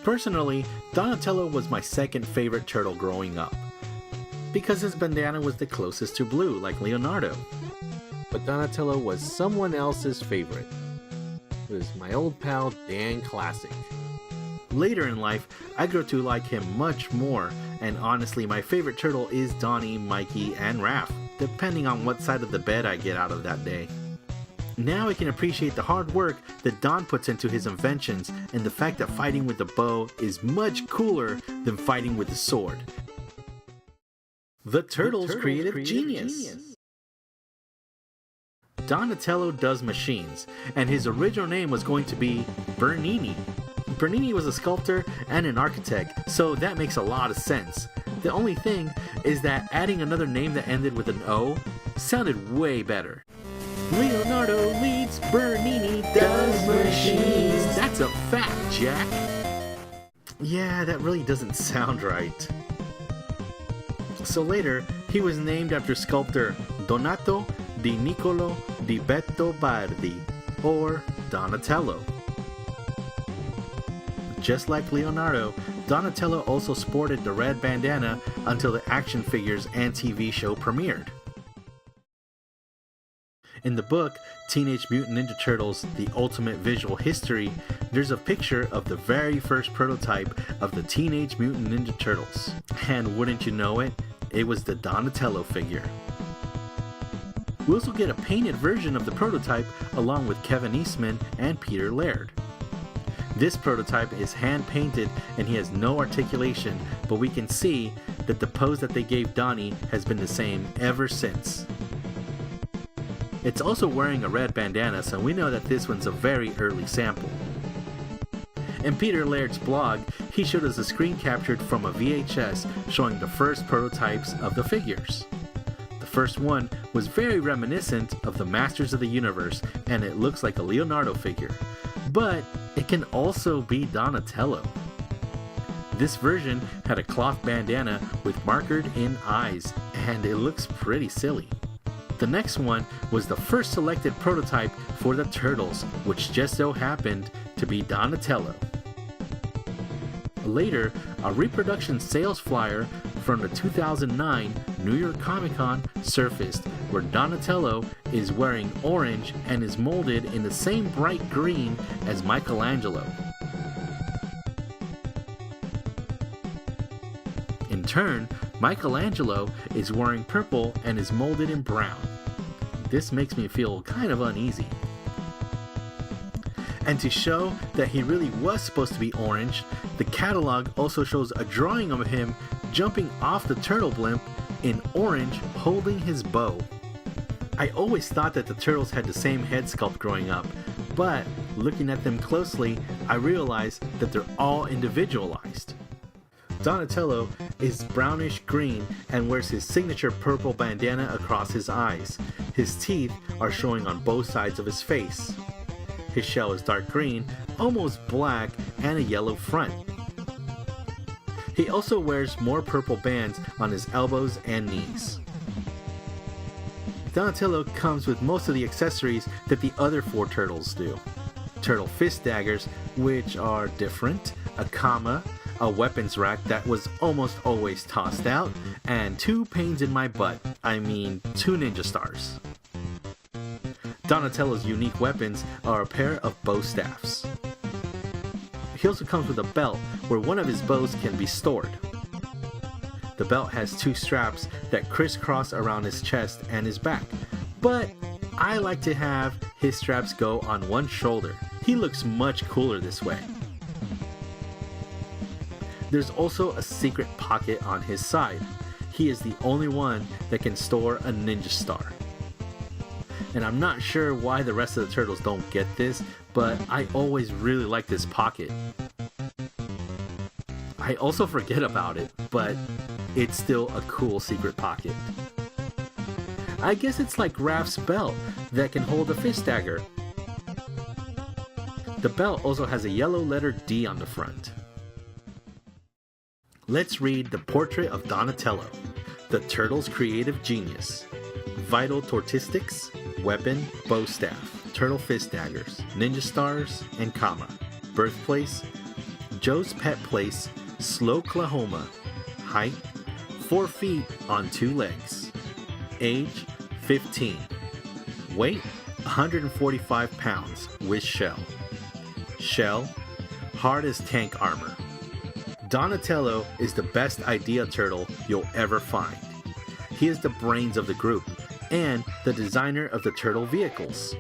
Personally, Donatello was my second favorite turtle growing up, because his bandana was the closest to blue, like Leonardo. But Donatello was someone else's favorite. It was my old pal Dan Classic. Later in life, I grew to like him much more, and honestly my favorite turtle is Donnie, Mikey, and Raph, depending on what side of the bed I get out of that day. Now I can appreciate the hard work that Don puts into his inventions and the fact that fighting with the bow is much cooler than fighting with the sword. The Turtles' creative genius. Donatello does machines, and his original name was going to be Bernini. Bernini was a sculptor and an architect, so that makes a lot of sense. The only thing is that adding another name that ended with an O sounded way better. Leonardo leads, Bernini does machines. That's a fact, Jack. Yeah, that really doesn't sound right. So later, he was named after sculptor Donato di Niccolo di Betto Bardi, or Donatello. Just like Leonardo, Donatello also sported the red bandana until the action figures and TV show premiered. In the book, Teenage Mutant Ninja Turtles: The Ultimate Visual History, there's a picture of the very first prototype of the Teenage Mutant Ninja Turtles. And wouldn't you know it, it was the Donatello figure. We also get a painted version of the prototype along with Kevin Eastman and Peter Laird. This prototype is hand painted and he has no articulation, but we can see that the pose that they gave Donnie has been the same ever since. It's also wearing a red bandana, so we know that this one's a very early sample. In Peter Laird's blog, he showed us a screen captured from a VHS showing the first prototypes of the figures. The first one was very reminiscent of the Masters of the Universe, and it looks like a Leonardo figure, but it can also be Donatello. This version had a cloth bandana with markered in eyes, and it looks pretty silly. The next one was the first selected prototype for the Turtles, which just so happened to be Donatello. Later, a reproduction sales flyer from the 2009 New York Comic Con surfaced, where Donatello is wearing orange and is molded in the same bright green as Michelangelo. In turn, Michelangelo is wearing purple and is molded in brown. This makes me feel kind of uneasy. And to show that he really was supposed to be orange, the catalog also shows a drawing of him jumping off the turtle blimp in orange holding his bow. I always thought that the turtles had the same head sculpt growing up, but looking at them closely, I realized that they're all individualized. Donatello is brownish green and wears his signature purple bandana across his eyes. His teeth are showing on both sides of his face. His shell is dark green, almost black, and a yellow front. He also wears more purple bands on his elbows and knees. Donatello comes with most of the accessories that the other four turtles do. Turtle fist daggers, which are different, a comma, a weapons rack that was almost always tossed out, and 2 pains in my butt, 2 ninja stars. Donatello's unique weapons are a pair of bow staffs. He also comes with a belt where one of his bows can be stored. The belt has 2 straps that crisscross around his chest and his back, but I like to have his straps go on one shoulder. He looks much cooler this way. There's also a secret pocket on his side. He is the only one that can store a ninja star. And I'm not sure why the rest of the turtles don't get this, but I always really like this pocket. I also forget about it, but it's still a cool secret pocket. I guess it's like Raph's belt that can hold a fist dagger. The belt also has a yellow letter D on the front. Let's read the portrait of Donatello, the Turtles' creative genius. Vital tortistics, weapon, bow staff, turtle fist daggers, ninja stars, and comma. Birthplace, Joe's Pet Place, Sloclahoma. Height, 4 feet on 2 legs. Age, 15. Weight, 145 pounds with shell. Shell, hard as tank armor. Donatello is the best idea turtle you'll ever find. He is the brains of the group and the designer of the turtle vehicles.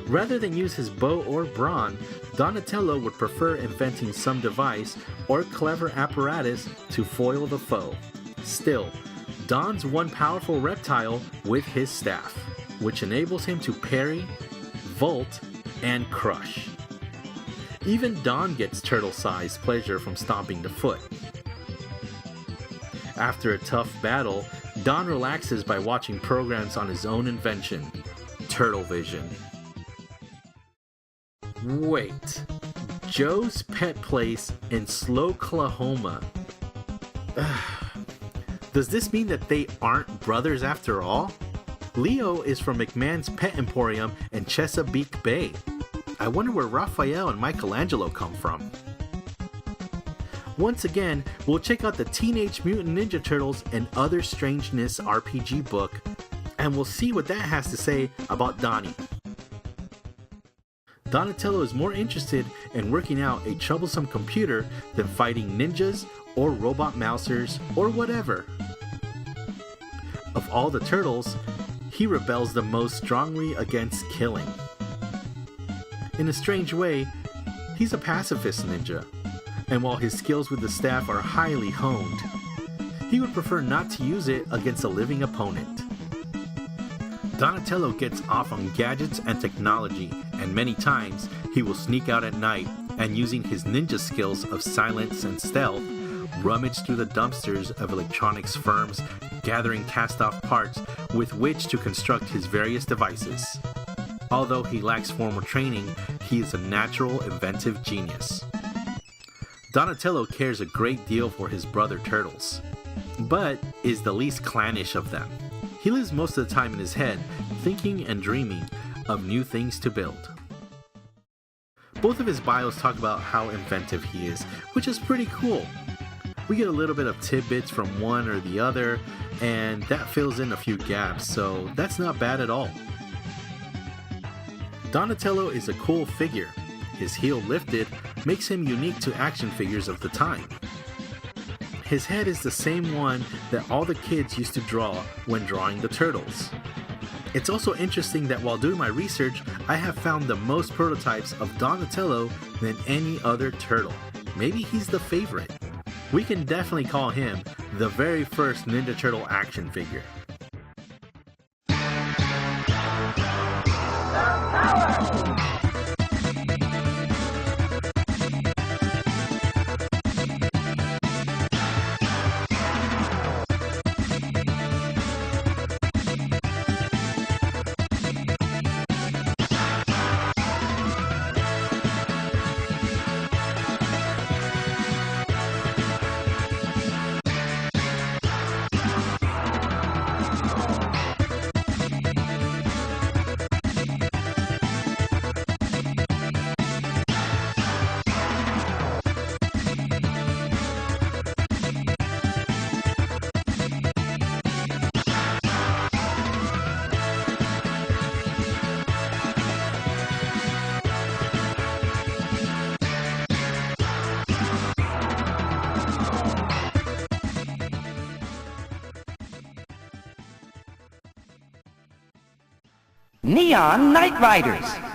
Rather than use his bow or brawn, Donatello would prefer inventing some device or clever apparatus to foil the foe. Still, Don's one powerful reptile with his staff, which enables him to parry, vault, and crush. Even Don gets turtle-sized pleasure from stomping the foot. After a tough battle, Don relaxes by watching programs on his own invention, Turtle Vision. Wait, Joe's Pet Place in Sloclahoma. Does this mean that they aren't brothers after all? Leo is from McMahon's Pet Emporium in Chesapeake Bay. I wonder where Raphael and Michelangelo come from. Once again, we'll check out the Teenage Mutant Ninja Turtles and Other Strangeness RPG book, and we'll see what that has to say about Donnie. Donatello is more interested in working out a troublesome computer than fighting ninjas or robot mousers or whatever. Of all the turtles, he rebels the most strongly against killing. In a strange way, he's a pacifist ninja, and while his skills with the staff are highly honed, he would prefer not to use it against a living opponent. Donatello gets off on gadgets and technology, and many times he will sneak out at night and, using his ninja skills of silence and stealth, rummage through the dumpsters of electronics firms, gathering cast-off parts with which to construct his various devices. Although he lacks formal training, he is a natural inventive genius. Donatello cares a great deal for his brother turtles, but is the least clannish of them. He lives most of the time in his head, thinking and dreaming of new things to build. Both of his bios talk about how inventive he is, which is pretty cool. We get a little bit of tidbits from one or the other, and that fills in a few gaps, so that's not bad at all. Donatello is a cool figure. His heel lifted makes him unique to action figures of the time. His head is the same one that all the kids used to draw when drawing the turtles. It's also interesting that while doing my research, I have found the most prototypes of Donatello than any other turtle. Maybe he's the favorite. We can definitely call him the very first Ninja Turtle action figure. Neon Night Riders.